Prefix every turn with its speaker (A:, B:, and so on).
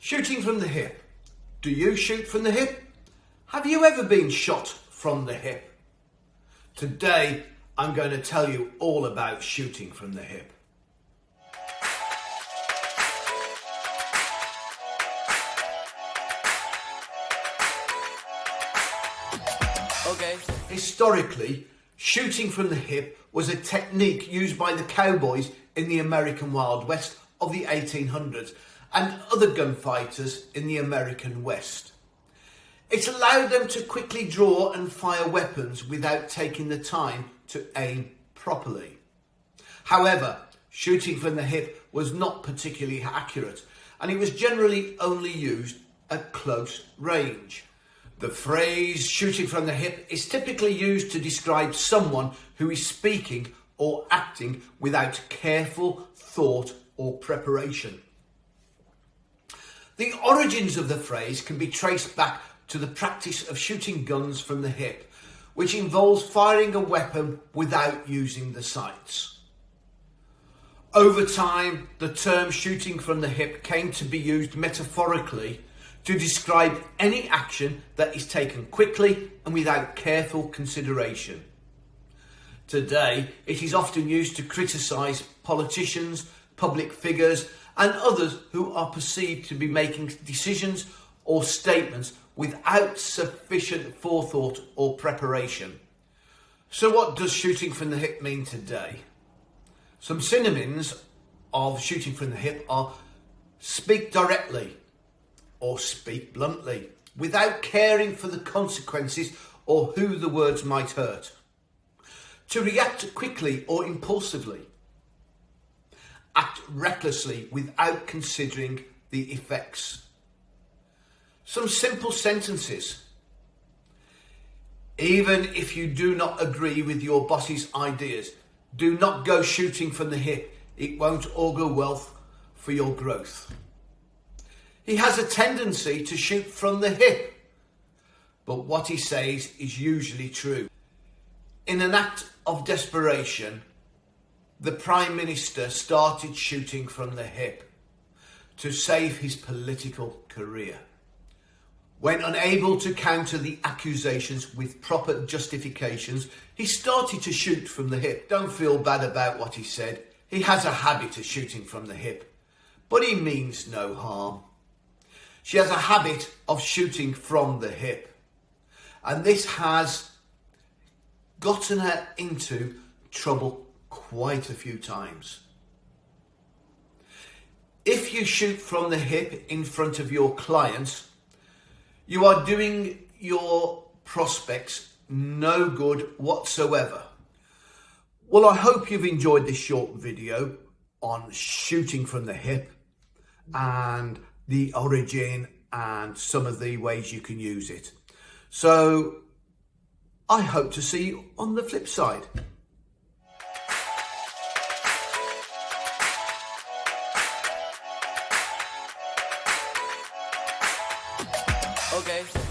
A: Shooting from the hip. Do you shoot from the hip? Have you ever been shot from the hip? Today, I'm going to tell you all about shooting from the hip.
B: Okay.
A: Historically, shooting from the hip was a technique used by the cowboys in the American Wild West of the 1800s and other gunfighters in the American West. It allowed them to quickly draw and fire weapons without taking the time to aim properly. However, shooting from the hip was not particularly accurate, and it was generally only used at close range. The phrase shooting from the hip is typically used to describe someone who is speaking or acting without careful thought or preparation. The origins of the phrase can be traced back to the practice of shooting guns from the hip, which involves firing a weapon without using the sights. Over time, the term shooting from the hip came to be used metaphorically to describe any action that is taken quickly and without careful consideration. Today, it is often used to criticise politicians, public figures, and others who are perceived to be making decisions or statements without sufficient forethought or preparation. So what does shooting from the hip mean today? Some synonyms of shooting from the hip are speak directly or speak bluntly, without caring for the consequences or who the words might hurt. To react quickly or impulsively. Act recklessly without considering the effects. Some simple sentences. Even if you do not agree with your boss's ideas, do not go shooting from the hip. It won't augur well for your growth. He has a tendency to shoot from the hip, but what he says is usually true. In an act of desperation, the Prime Minister started shooting from the hip to save his political career. When unable to counter the accusations with proper justifications, he started to shoot from the hip. Don't feel bad about what he said. He has a habit of shooting from the hip, but he means no harm. She has a habit of shooting from the hip, and this has gotten her into trouble quite a few times. If you shoot from the hip in front of your clients, you are doing your prospects no good whatsoever. Well, I hope you've enjoyed this short video on shooting from the hip and the origin and some of the ways you can use it. So I hope to see you on the flip side.
B: Okay.